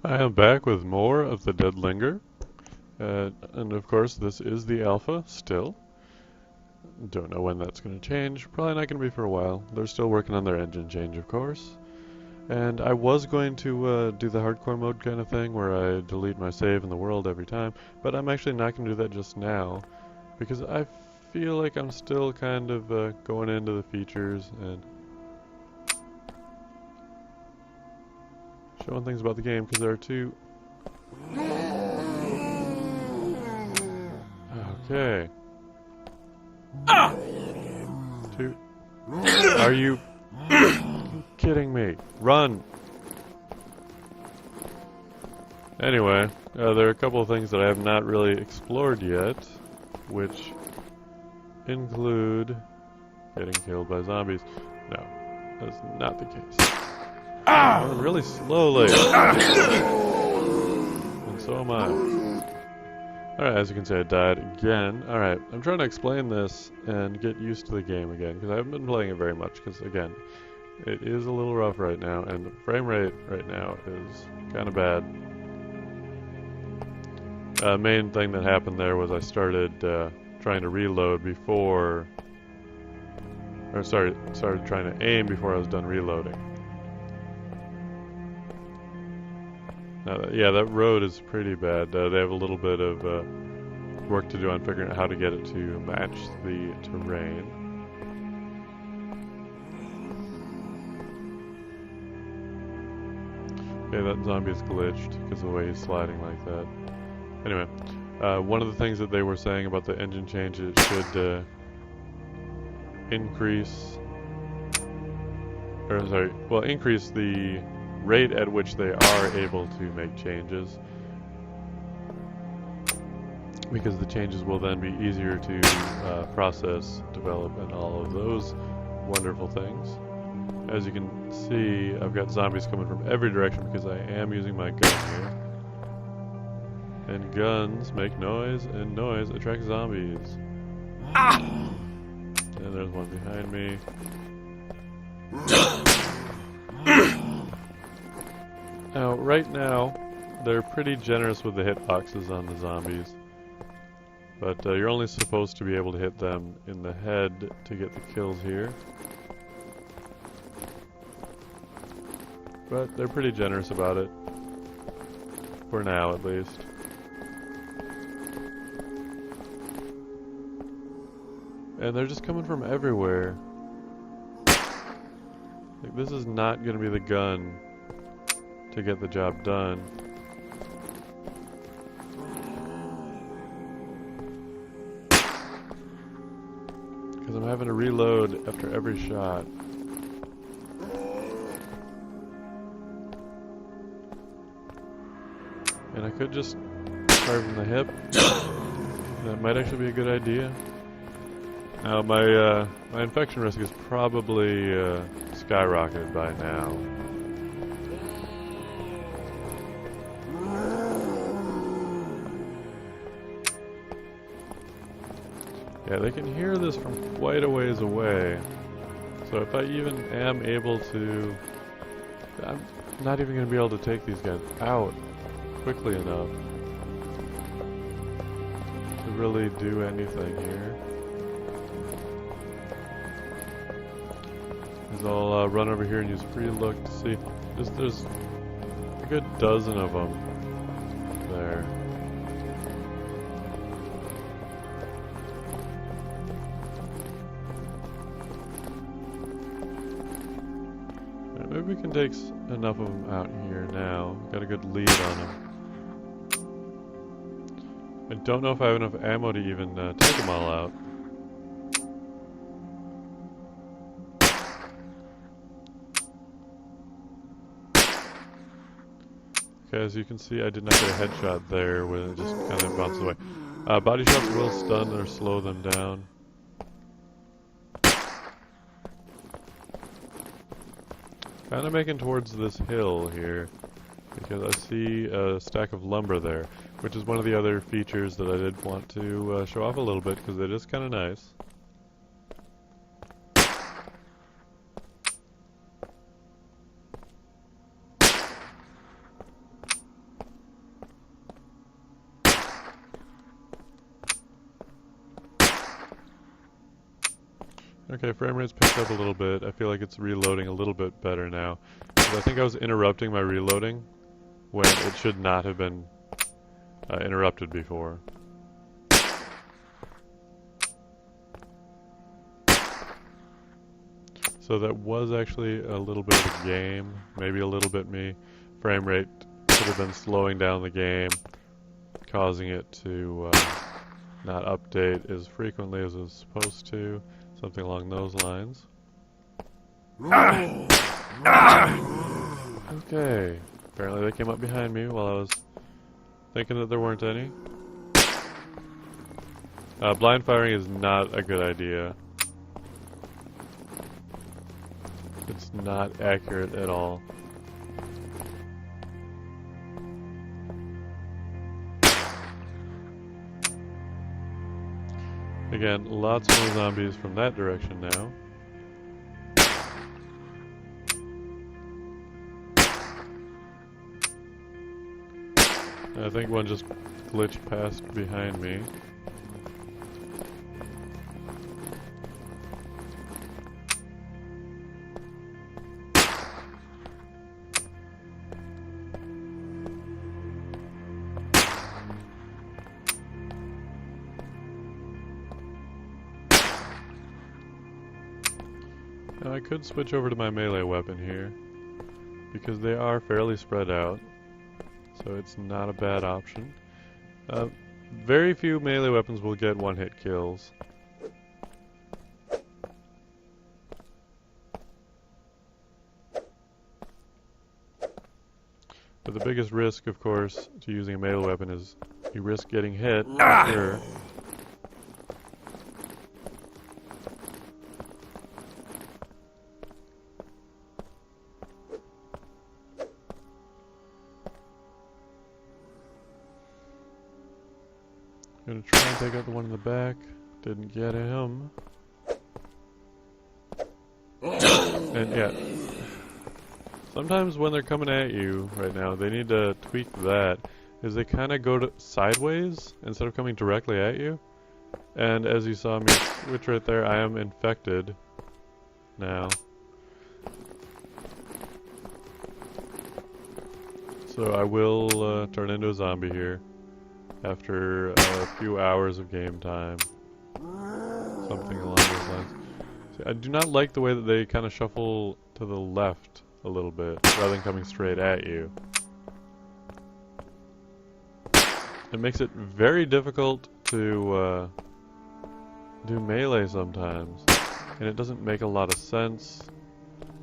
I am back with more of the Dead Linger, and of course this is the alpha still. Don't know when that's going to change, probably not going to be for a while. They're still working on their engine change, of course. And I was going to do the hardcore mode kind of thing where I delete my save in the world every time, but I'm actually not going to do that just now because I feel like I'm still kind of going into the features and showing things about the game because there are two. Okay. Two. Are you kidding me? Run! Anyway, there are a couple of things that I have not really explored yet, which include getting killed by zombies. No, that's not the case. Going really slowly. And so am I. Alright, as you can see, I died again. Alright, I'm trying to explain this and get used to the game again, because I haven't been playing it very much, because again, it is a little rough right now, and the frame rate right now is kind of bad. Main thing that happened there was I started trying to reload before, or started trying to aim before I was done reloading. Yeah, that road is pretty bad. They have a little bit of work to do on figuring out how to get it to match the terrain. Okay, that zombie is glitched because of the way he's sliding like that. Anyway, one of the things that they were saying about the engine change is it should increase the rate at which they are able to make changes, because the changes will then be easier to process, develop, and all of those wonderful things. As you can see, I've got zombies coming from every direction because I am using my gun here. And guns make noise, and noise attracts zombies. And there's one behind me. Now, right now, they're pretty generous with the hitboxes on the zombies. But you're only supposed to be able to hit them in the head to get the kills here. But they're pretty generous about it. For now, at least. And they're just coming from everywhere. Like, this is not going to be the gun to get the job done. Because I'm having to reload after every shot. And I could just fire from the hip. That might actually be a good idea. Now my infection risk is probably skyrocketed by now. Yeah, they can hear this from quite a ways away. So if I even am able to... I'm not even going to be able to take these guys out quickly enough to really do anything here. Because I'll run over here and use free look to see. There's a good dozen of them there. Maybe we can take enough of them out here now. Got a good lead on them. I don't know if I have enough ammo to even take them all out. Okay, as you can see, I did not get a headshot there when it just kind of bounced away. Body shots will stun or slow them down. Kind of making towards this hill here, because I see a stack of lumber there, which is one of the other features that I did want to show off a little bit, because it is kind of nice. Okay, frame rate's picked up a little bit. I feel like it's reloading a little bit better now. I think I was interrupting my reloading when it should not have been interrupted before. So that was actually a little bit of a game, maybe a little bit me. Frame rate could have been slowing down the game, causing it to not update as frequently as it's supposed to, something along those lines. Okay, apparently they came up behind me while I was thinking that there weren't any. Blind firing is not a good idea. It's not accurate at all. Again, lots more zombies from that direction now. I think one just glitched past behind me. Now I could switch over to my melee weapon here, because they are fairly spread out, so it's not a bad option. Very few melee weapons will get one-hit kills. But the biggest risk, of course, to using a melee weapon is you risk getting hit, for sure. Gonna try and take out the one in the back. Didn't get him. And yeah. Sometimes when they're coming at you right now, they need to tweak that. Is they kind of go sideways instead of coming directly at you. And as you saw me switch right there, I am infected now. So I will turn into a zombie here. After a few hours of game time. Something along those lines. See, I do not like the way that they kind of shuffle to the left a little bit, rather than coming straight at you. It makes it very difficult to do melee sometimes. And it doesn't make a lot of sense.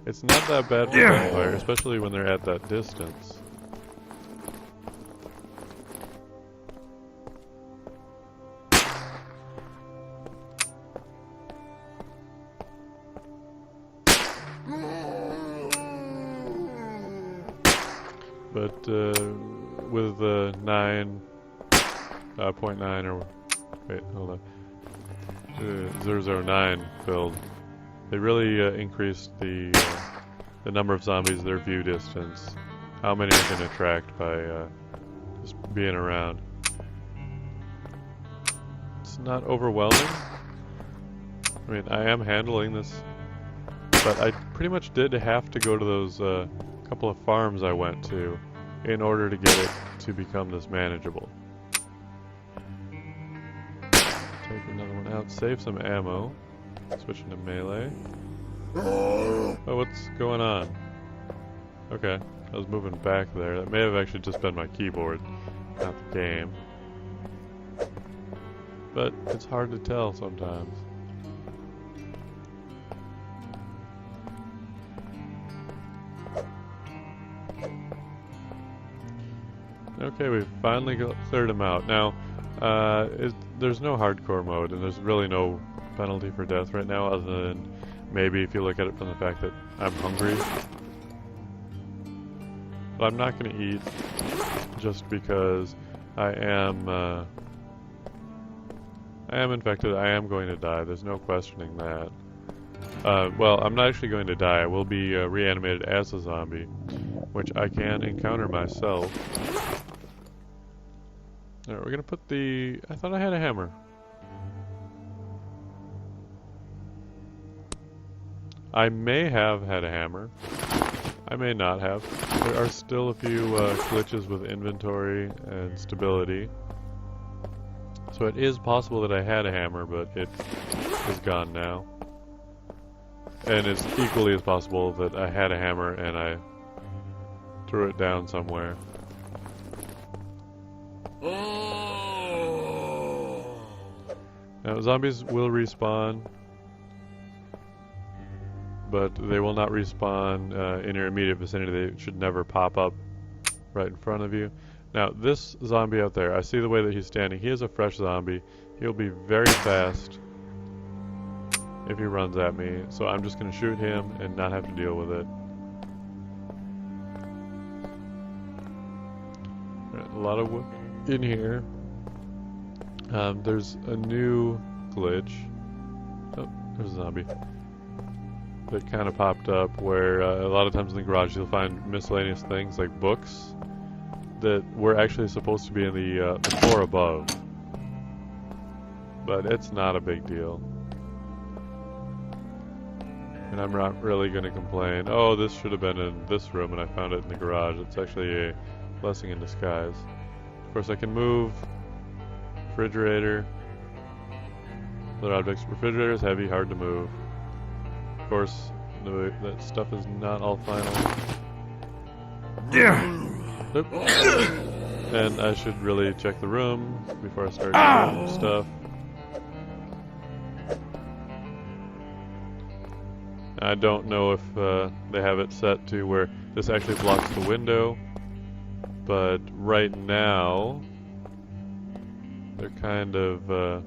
It's not that bad for gunfire, especially when they're at that distance. But with the 9.9 or wait, hold on, 009 build, they really increased the number of zombies, their view distance, how many are going to attract by just being around. It's not overwhelming. I mean, I am handling this, but I pretty much did have to go to those couple of farms I went to in order to get it to become this manageable. Take another one out, save some ammo, switching to melee. Oh, what's going on? Okay, I was moving back there. That may have actually just been my keyboard, not the game. But it's hard to tell sometimes. Okay, we've finally cleared him out. Now, there's no hardcore mode, and there's really no penalty for death right now, other than maybe if you look at it from the fact that I'm hungry. But I'm not going to eat just because I am infected. I am going to die. There's no questioning that. Well, I'm not actually going to die. I will be reanimated as a zombie, which I can encounter myself. Alright, we're gonna put the... I thought I had a hammer. I may have had a hammer. I may not have. There are still a few glitches with inventory and stability. So it is possible that I had a hammer, but it is gone now. And it's equally as possible that I had a hammer and I threw it down somewhere. Now, zombies will respawn, but they will not respawn in your immediate vicinity. They should never pop up right in front of you. Now, this zombie out there, I see the way that he's standing. He is a fresh zombie. He'll be very fast if he runs at me, so I'm just going to shoot him and not have to deal with it. Right, a lot of wood in here. There's a new glitch. Oh, there's a zombie. That kind of popped up where a lot of times in the garage you'll find miscellaneous things like books that were actually supposed to be in the floor above. But it's not a big deal. And I'm not really going to complain, oh, this should have been in this room and I found it in the garage. It's actually a blessing in disguise. Of course, I can move. Refrigerator. Other objects. Refrigerator is heavy, hard to move. Of course, that stuff is not all final. Oop. And I should really check the room before I start doing stuff. I don't know if they have it set to where this actually blocks the window, but right now they're kind of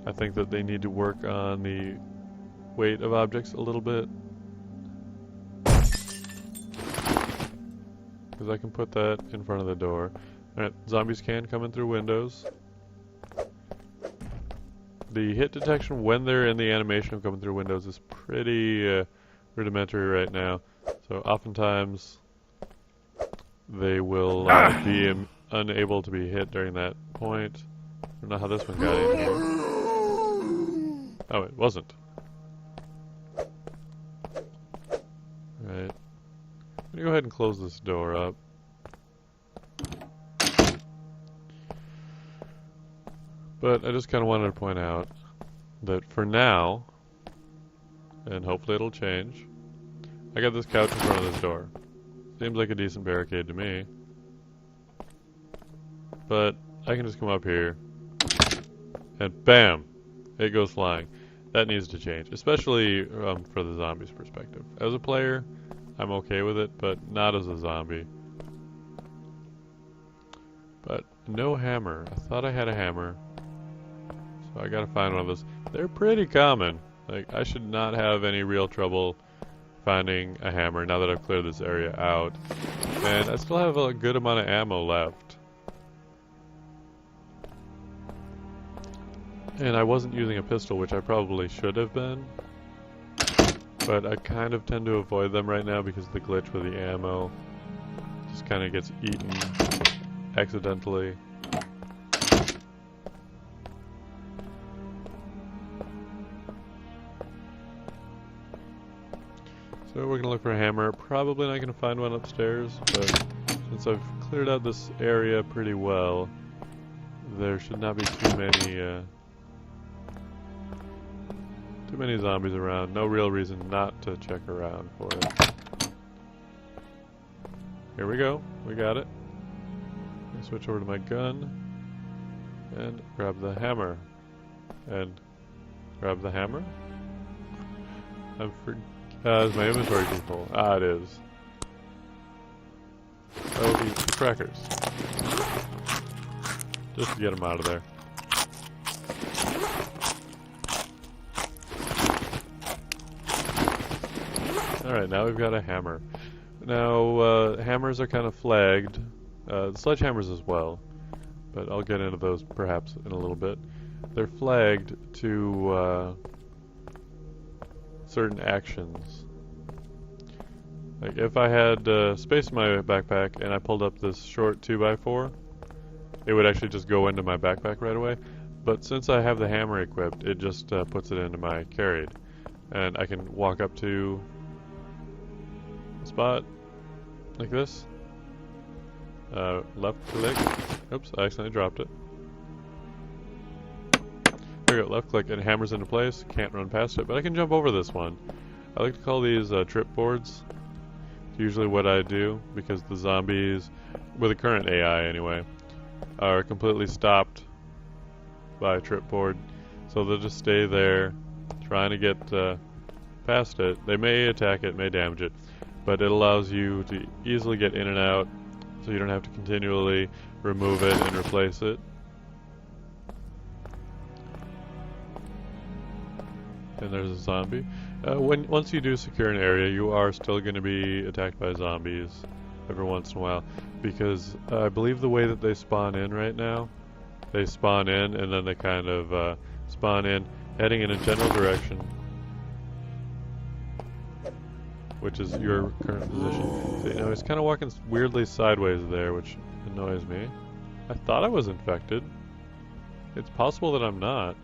I think that they need to work on the weight of objects a little bit, because I can put that in front of the door. Alright, zombies can come in through windows. The hit detection when they're in the animation of coming through windows is pretty rudimentary right now. So oftentimes they will be unable to be hit during that point. I don't know how this one got in here. Oh, it wasn't. Alright. I'm gonna go ahead and close this door up. But I just kind of wanted to point out that for now, and hopefully it'll change, I got this couch in front of this door. Seems like a decent barricade to me. But I can just come up here, and bam! It goes flying. That needs to change, especially for the zombies' perspective. As a player, I'm okay with it, but not as a zombie. But no hammer. I thought I had a hammer. So I gotta find one of those. They're pretty common. Like, I should not have any real trouble finding a hammer now that I've cleared this area out. And I still have a good amount of ammo left. And I wasn't using a pistol, which I probably should have been. But I kind of tend to avoid them right now because the glitch with the ammo just kind of gets eaten accidentally. So we're going to look for a hammer. Probably not going to find one upstairs, but since I've cleared out this area pretty well, there should not be too many zombies around. No real reason not to check around for it. Here we go. We got it. I switch over to my gun and grab the hammer. And grab the hammer. Is my inventory too full? Ah, it is. I'll eat the crackers. Just to get them out of there. Alright, now we've got a hammer. Now, hammers are kind of flagged. Sledgehammers as well. But I'll get into those perhaps in a little bit. They're flagged to certain actions. Like if I had space in my backpack and I pulled up this short 2x4, it would actually just go into my backpack right away. But since I have the hammer equipped, it just puts it into my carried. And I can walk up to a spot like this. Left click. Oops, I accidentally dropped it. There we go, left click and it hammers into place. Can't run past it, but I can jump over this one. I like to call these trip boards. It's usually what I do because the zombies, with the current AI anyway, are completely stopped by a trip board. So they'll just stay there trying to get past it. They may attack it, may damage it, but it allows you to easily get in and out so you don't have to continually remove it and replace it. And there's a zombie. Once you do secure an area, you are still going to be attacked by zombies every once in a while, because I believe the way that they spawn in right now, they spawn in and then they kind of spawn in heading in a general direction, which is your current position. So, you know, he's kind of walking weirdly sideways there, which annoys me. I thought I was infected. It's possible that I'm not.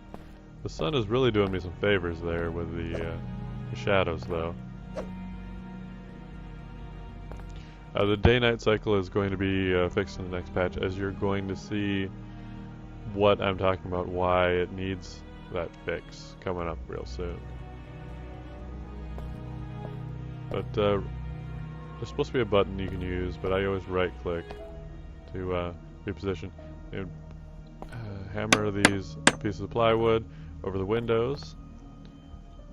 The sun is really doing me some favors there with the shadows, though. The day-night cycle is going to be fixed in the next patch, as you're going to see what I'm talking about, why it needs that fix coming up real soon. But there's supposed to be a button you can use, but I always right-click to reposition. And hammer these pieces of plywood over the windows,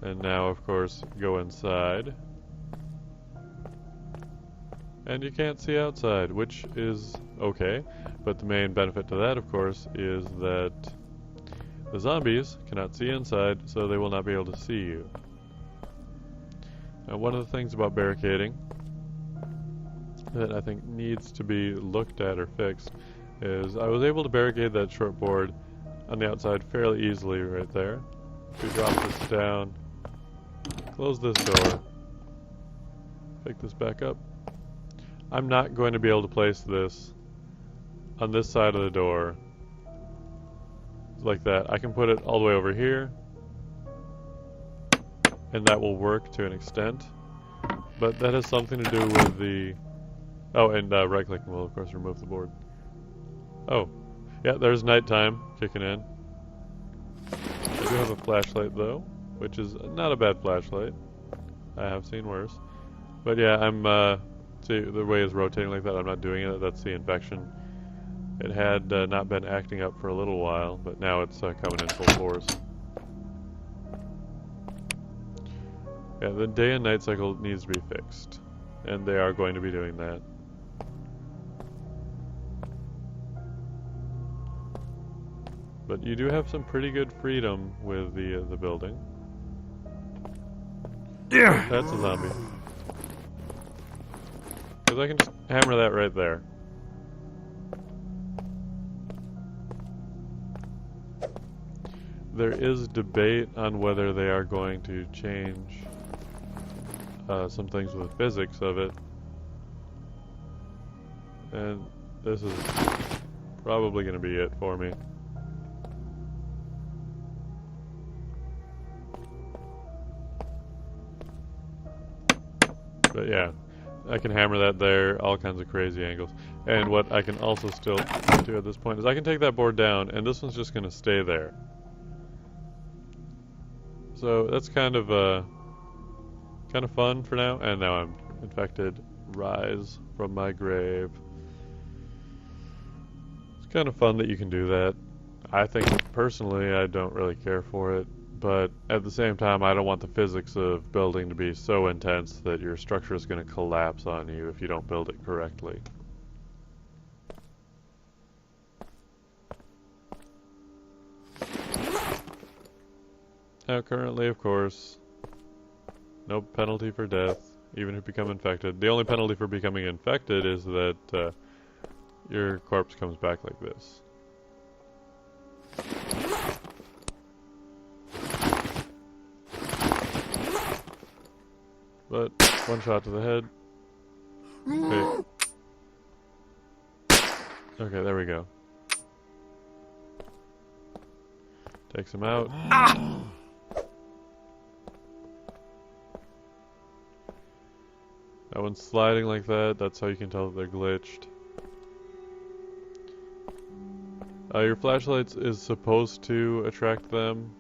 and now of course go inside, and you can't see outside, which is okay, but the main benefit to that of course is that the zombies cannot see inside, so they will not be able to see you. Now, one of the things about barricading that I think needs to be looked at or fixed is I was able to barricade that short board on the outside fairly easily right there. If we drop this down, close this door, pick this back up. I'm not going to be able to place this on this side of the door like that. I can put it all the way over here, and that will work to an extent, but that has something to do with the... Oh, and right-clicking will of course remove the board. Oh, yeah, there's nighttime kicking in. I do have a flashlight though, which is not a bad flashlight. I have seen worse. But yeah, I'm, see, the way it's rotating like that, I'm not doing it. That's the infection. It had not been acting up for a little while, but now it's coming in full force. Yeah, the day and night cycle needs to be fixed, and they are going to be doing that. But you do have some pretty good freedom with the building. Yeah. That's a zombie. Because I can just hammer that right there. There is debate on whether they are going to change some things with the physics of it. And this is probably going to be it for me. But yeah, I can hammer that there, all kinds of crazy angles. And what I can also still do at this point is I can take that board down, and this one's just going to stay there. So that's kind of fun for now. And now I'm infected. Rise from my grave. It's kind of fun that you can do that. I think personally I don't really care for it. But at the same time, I don't want the physics of building to be so intense that your structure is going to collapse on you if you don't build it correctly. Now currently, of course, no penalty for death, even if you become infected. The only penalty for becoming infected is that your corpse comes back like this. But one shot to the head. Wait. Okay, there we go. Takes him out. That one's sliding like that. That's how you can tell that they're glitched. Your flashlights is supposed to attract them.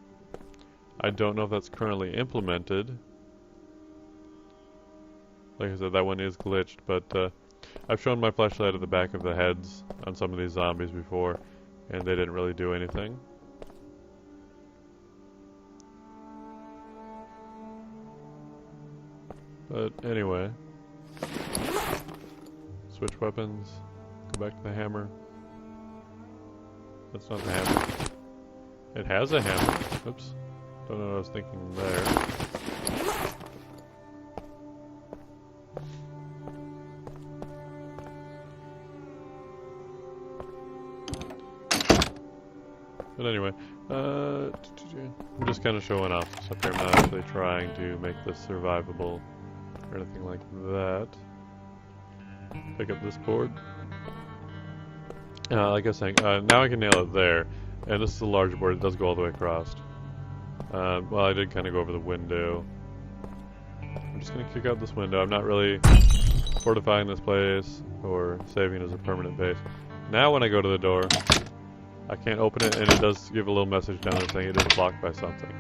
I don't know if that's currently implemented. Like I said, that one is glitched, but I've shown my flashlight at the back of the heads on some of these zombies before, and they didn't really do anything. But anyway, switch weapons, go back to the hammer. That's not the hammer. It has a hammer. Oops. Don't know what I was thinking there. But anyway, I'm just kind of showing off stuff here. I'm not actually trying to make this survivable or anything like that. Pick up this board. Like I was saying, now I can nail it there. And this is a large board, it does go all the way across. Well, I did kind of go over the window. I'm just going to kick out this window. I'm not really fortifying this place or saving it as a permanent base. Now when I go to the door, I can't open it, and it does give a little message down there saying it is blocked by something.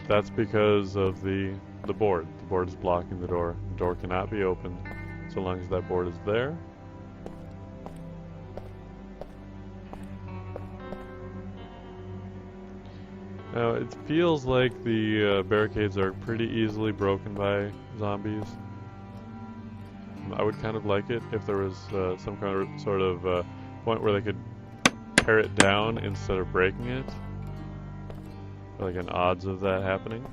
That's because of the board. The board is blocking the door. The door cannot be opened so long as that board is there. Now, it feels like the barricades are pretty easily broken by zombies. I would kind of like it if there was some kind of sort of point where they could tear it down instead of breaking it. Like an odds of that happening.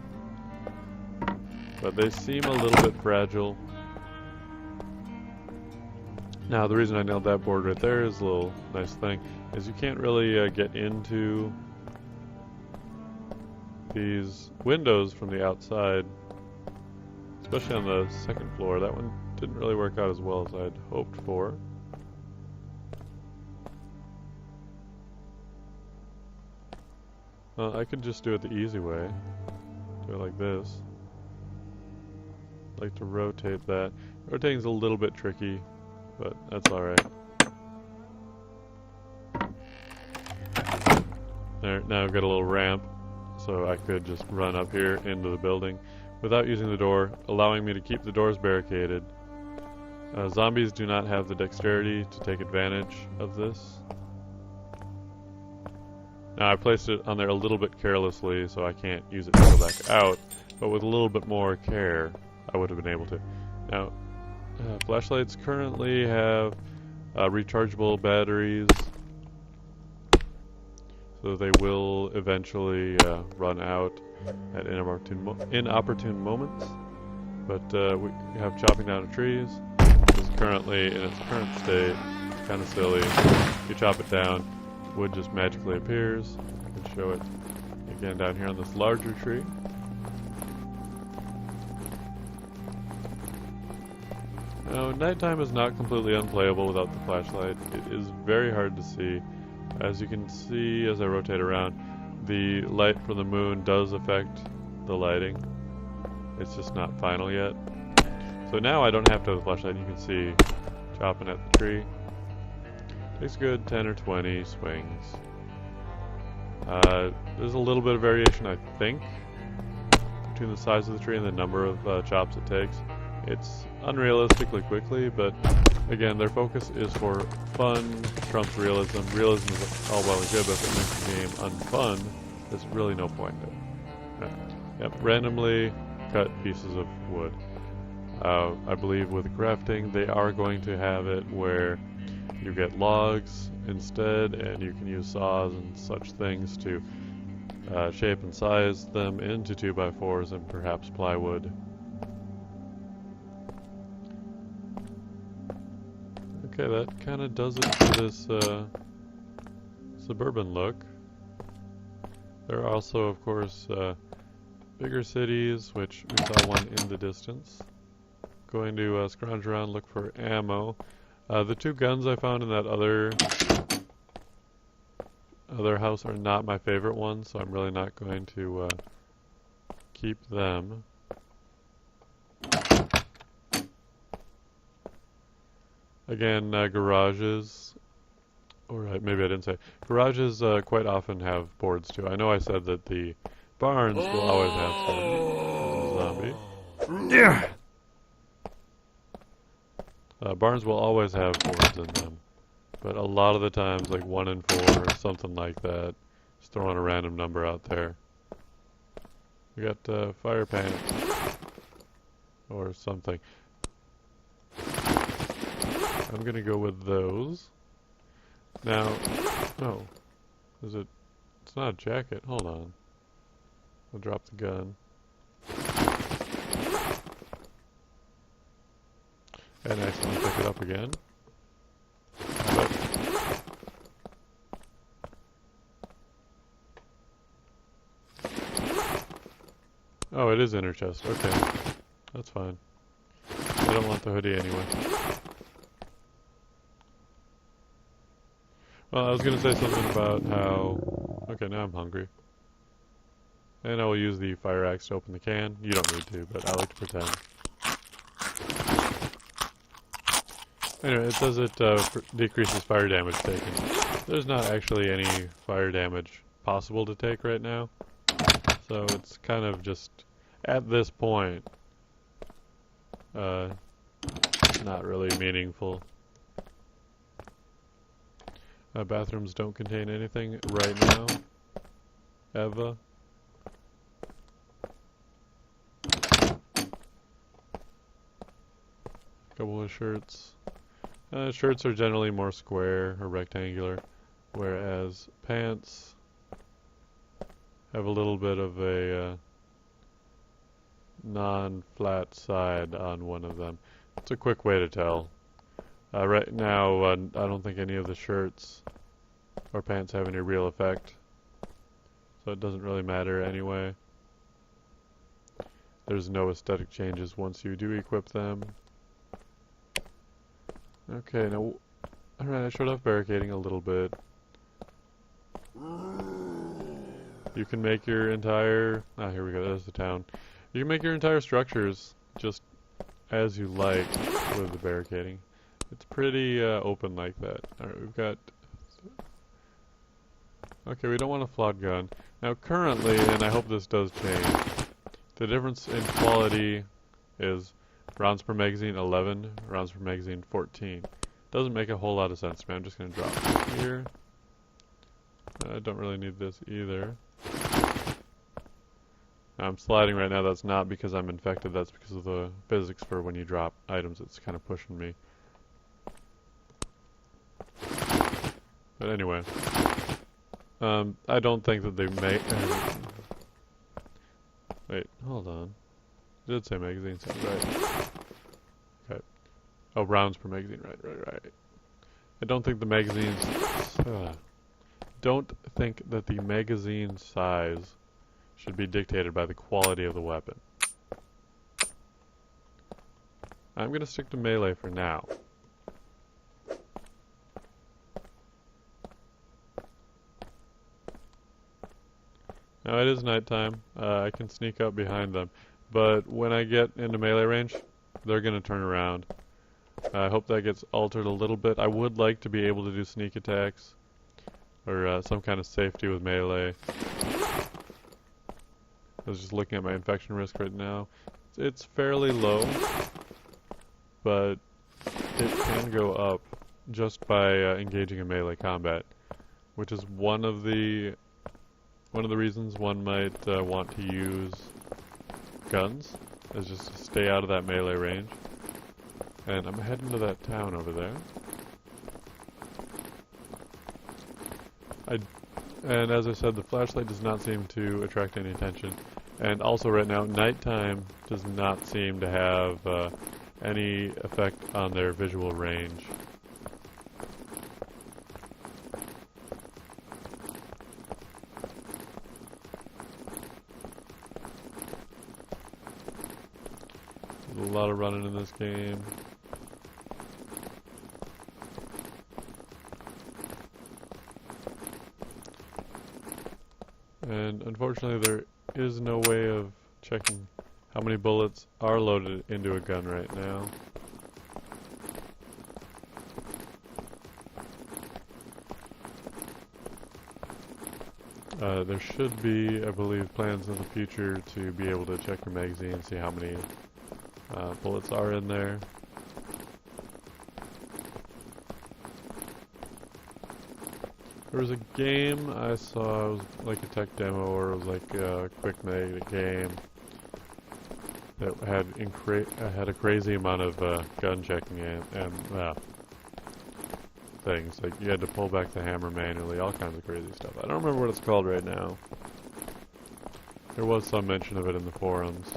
But they seem a little bit fragile. Now, the reason I nailed that board right there is a little nice thing, is you can't really get into these windows from the outside, especially on the second floor. That one didn't really work out as well as I'd hoped for. I could just do it the easy way. Do it like this. I'd like to rotate that. Rotating's a little bit tricky, but that's alright. There, now I've got a little ramp, so I could just run up here into the building without using the door, allowing me to keep the doors barricaded. Zombies do not have the dexterity to take advantage of this. Now I placed it on there a little bit carelessly, so I can't use it to go back out, but with a little bit more care, I would have been able to. Now, flashlights currently have rechargeable batteries, so they will eventually run out at inopportune moments. But we have chopping down of trees. This is currently in its current state. It's kind of silly. You chop it down, wood just magically appears. I can show it again down here on this larger tree. Now, nighttime is not completely unplayable without the flashlight. It is very hard to see. As you can see as I rotate around, the light from the moon does affect the lighting. It's just not final yet. So now I don't have to have the flashlight. You can see chopping at the tree. Takes a good 10 or 20 swings. There's a little bit of variation, I think, between the size of the tree and the number of chops it takes. It's unrealistically quickly, but again, their focus is for fun trumps realism. Realism is all well and good, but if it makes the game unfun, there's really no point in it. Yep, randomly cut pieces of wood. I believe with crafting, they are going to have it where you get logs instead, and you can use saws and such things to shape and size them into 2x4s and perhaps plywood. Okay, that kind of does it for this suburban look. There are also, of course, bigger cities, which we saw one in the distance. Going to scrounge around, look for ammo. The two guns I found in that other house are not my favorite ones, so I'm really not going to keep them. Again, garages, or maybe I didn't say. Garages quite often have boards too. I know I said that the barns will always have some. There's a zombie. Yeah. Barns will always have boards in them. But a lot of the times, like 1 in 4 or something like that, just throwing a random number out there. We got fire pants or something. I'm gonna go with those. Now, no, is it? It's not a jacket. Hold on. I'll drop the gun. And accidentally pick it up again. But oh, it is inner chest. Okay, that's fine. I don't want the hoodie anyway. Well, I was gonna say something about how... Okay, now I'm hungry. And I will use the fire axe to open the can. You don't need to, but I like to pretend. Anyway, it says it decreases fire damage taken. There's not actually any fire damage possible to take right now. So it's kind of just, at this point, not really meaningful. Bathrooms don't contain anything right now. Eva. Couple of shirts. Shirts are generally more square or rectangular, whereas pants have a little bit of a non-flat side on one of them. It's a quick way to tell. Right now, I don't think any of the shirts or pants have any real effect, so it doesn't really matter anyway. There's no aesthetic changes once you do equip them. Okay, now, alright, I showed off barricading a little bit. You can make your entire... Ah, here we go, there's the town. You can make your entire structures just as you like with the barricading. It's pretty open like that. Alright, we've got... Okay, we don't want a flawed gun. Now currently, and I hope this does change, the difference in quality is rounds per magazine 11, rounds per magazine 14. Doesn't make a whole lot of sense to me. I'm just going to drop this here. I don't really need this either. I'm sliding right now. That's not because I'm infected. That's because of the physics for when you drop items. It's kind of pushing me. But anyway. I don't think that they make... Wait, hold on. It did say magazine sound right. Okay. Oh, rounds per magazine. Right. I don't think the magazines... don't think that the magazine size should be dictated by the quality of the weapon. I'm going to stick to melee for now. Now it is nighttime. I can sneak up behind them. But when I get into melee range, they're going to turn around. I hope that gets altered a little bit. I would like to be able to do sneak attacks. Or some kind of safety with melee. I was just looking at my infection risk right now. It's fairly low. But it can go up just by engaging in melee combat. Which is one of the reasons one might want to use guns, is just to stay out of that melee range. And I'm heading to that town over there. And as I said, the flashlight does not seem to attract any attention. And also right now, nighttime does not seem to have any effect on their visual range. There's a lot of running in this game. And unfortunately there is no way of checking how many bullets are loaded into a gun right now. There should be, I believe, plans in the future to be able to check your magazine and see how many bullets are in there. There was a game I saw, it was like a tech demo, or it was like a quick made game that had a crazy amount of gun checking and things. Like you had to pull back the hammer manually, all kinds of crazy stuff. I don't remember what it's called right now. There was some mention of it in the forums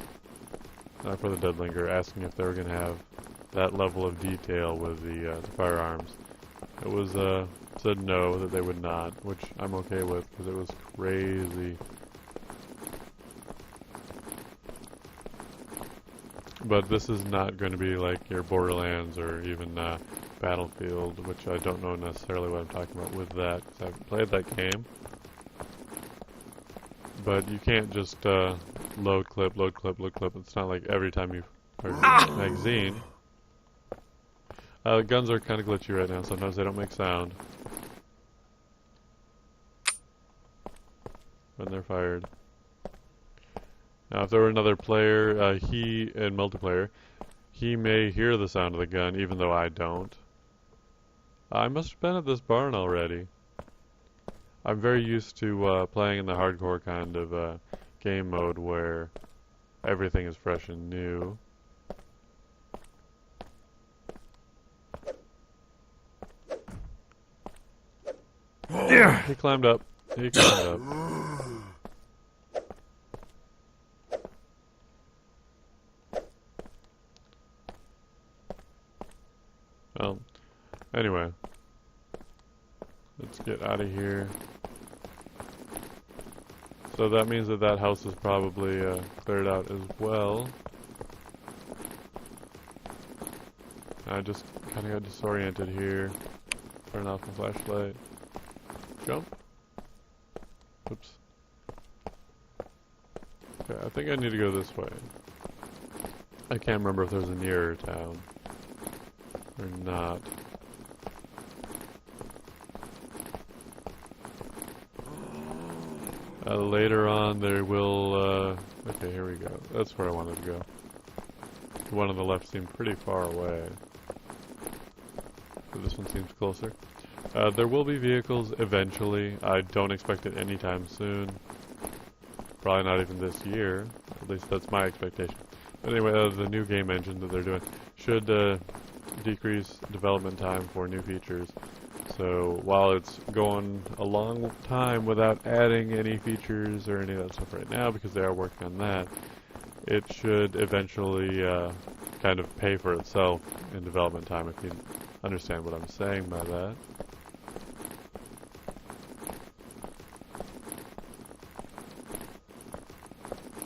for the Dead Linger, asking if they were going to have that level of detail with the firearms. It was said no, that they would not, which I'm okay with because it was crazy. But this is not going to be like your Borderlands or even Battlefield, which I don't know necessarily what I'm talking about with that, because I haven't played that game. But you can't just load clip, load clip, load clip. It's not like every time you fire a magazine. Guns are kind of glitchy right now. Sometimes they don't make sound when they're fired. Now, if there were another player, in multiplayer, he may hear the sound of the gun, even though I don't. I must have been at this barn already. I'm very used to playing in the hardcore kind of game mode where everything is fresh and new. He climbed up. He climbed up. Well, anyway. Let's get out of here. So that means that that house is probably cleared out as well. I just kind of got disoriented here. Turn off the flashlight. Jump. Oops. Okay, I think I need to go this way. I can't remember if there's a nearer town or not. Later on there will, okay, here we go. That's where I wanted to go. The one on the left seemed pretty far away. So this one seems closer. There will be vehicles eventually. I don't expect it anytime soon. Probably not even this year. At least that's my expectation. But anyway, the new game engine that they're doing should decrease development time for new features. So while it's going a long time without adding any features or any of that stuff right now, because they are working on that, it should eventually kind of pay for itself in development time, if you understand what I'm saying by that.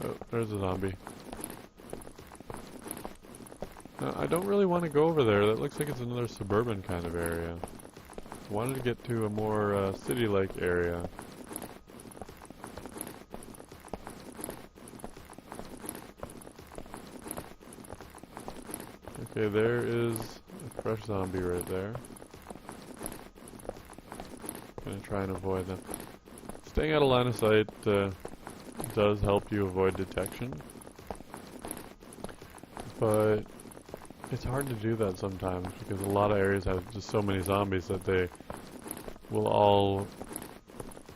Oh, there's a zombie. Now, I don't really want to go over there. That looks like it's another suburban kind of area. I wanted to get to a more city-like area. Okay, there is a fresh zombie right there. Gonna try and avoid them. Staying out of line of sight does help you avoid detection, but it's hard to do that sometimes because a lot of areas have just so many zombies that they will all,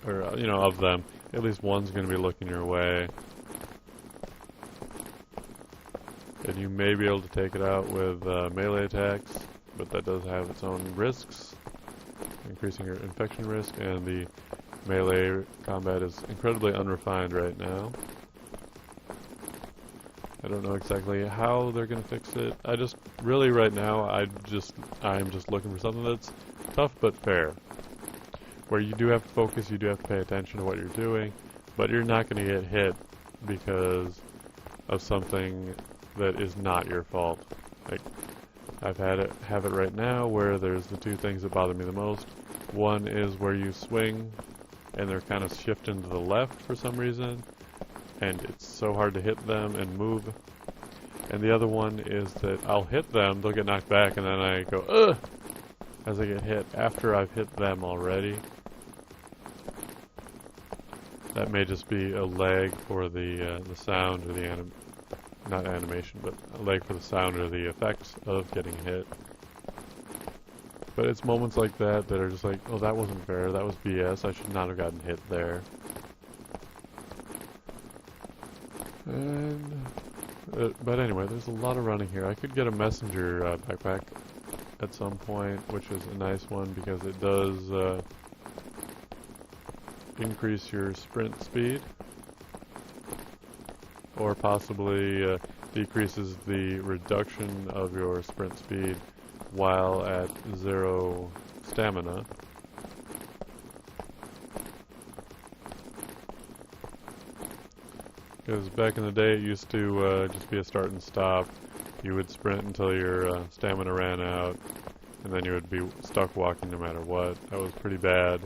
or you know, of them, at least one's going to be looking your way. And you may be able to take it out with melee attacks, but that does have its own risks, increasing your infection risk, and the melee combat is incredibly unrefined right now. I don't know exactly how they're going to fix it. I just, really right now, I'm just looking for something that's tough but fair. Where you do have to focus, you do have to pay attention to what you're doing, but you're not going to get hit because of something that is not your fault. Like, I've have it right now where there's the two things that bother me the most. One is where you swing and they're kind of shifting to the left for some reason, and it's so hard to hit them and move. And the other one is that I'll hit them, they'll get knocked back, and then I go, ugh, as I get hit after I've hit them already. That may just be a lag for the sound or the not animation, but a lag for the sound or the effects of getting hit. But it's moments like that that are just like, oh, that wasn't fair, that was BS, I should not have gotten hit there. And, but anyway, there's a lot of running here. I could get a messenger backpack at some point, which is a nice one because it does increase your sprint speed, or possibly decreases the reduction of your sprint speed while at 0 stamina. Because back in the day it used to just be a start and stop. You would sprint until your stamina ran out, and then you would be stuck walking no matter what. That was pretty bad.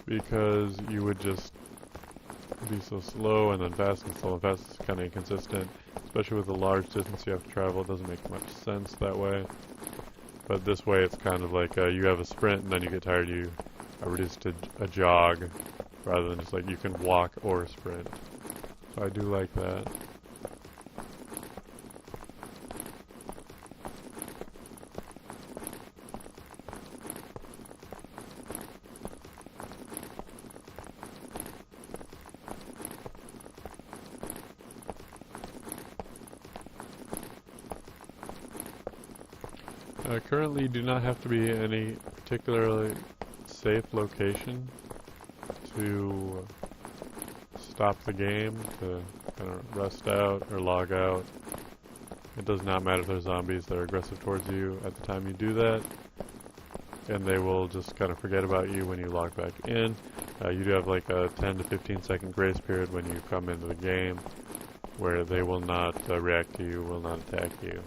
Because you would just be so slow and then fast and slow and fast. It's kind of inconsistent. Especially with the large distance you have to travel, it doesn't make much sense that way. But this way it's kind of like you have a sprint and then you get tired, you reduce to a jog, rather than just like you can walk or sprint. So I do like that. Currently you do not have to be in any particularly safe location to stop the game, to kind of rest out or log out. It does not matter if there's zombies that are aggressive towards you at the time you do that, and they will just kind of forget about you when you log back in. You do have like a 10 to 15 second grace period when you come into the game where they will not react to you, will not attack you.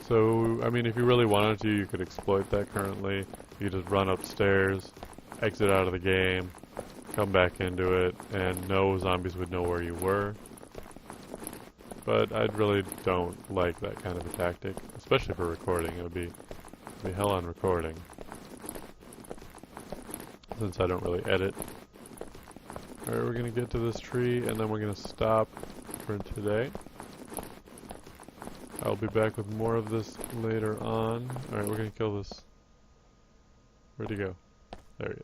So, I mean, if you really wanted to, you could exploit that currently. You just run upstairs, exit out of the game, come back into it, and no zombies would know where you were. But I really don't like that kind of a tactic, especially for recording. It would be hell on recording, since I don't really edit. Alright, we're going to get to this tree, and then we're going to stop for today. I'll be back with more of this later on. Alright, we're going to kill this. Where'd he go? There he is.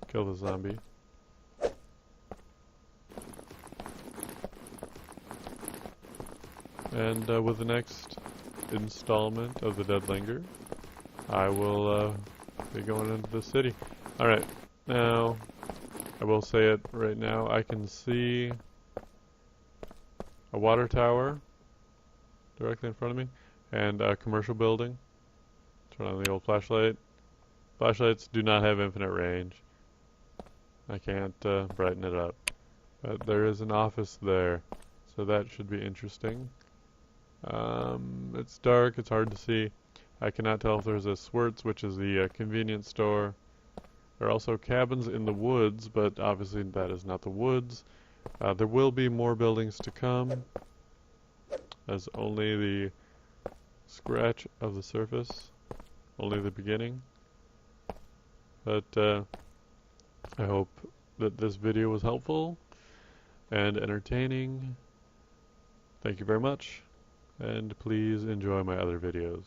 Kill the zombie. And with the next installment of the Dead Linger, I will be going into the city. Alright, now, I will say it right now, I can see a water tower directly in front of me, and a commercial building. Turn on the old flashlight. Flashlights do not have infinite range. I can't brighten it up. But there is an office there, so that should be interesting. It's dark, it's hard to see. I cannot tell if there's a Swerts, which is the convenience store. There are also cabins in the woods, but obviously that is not the woods. There will be more buildings to come, as only the scratch of the surface, only the beginning. But I hope that this video was helpful and entertaining. Thank you very much, and please enjoy my other videos.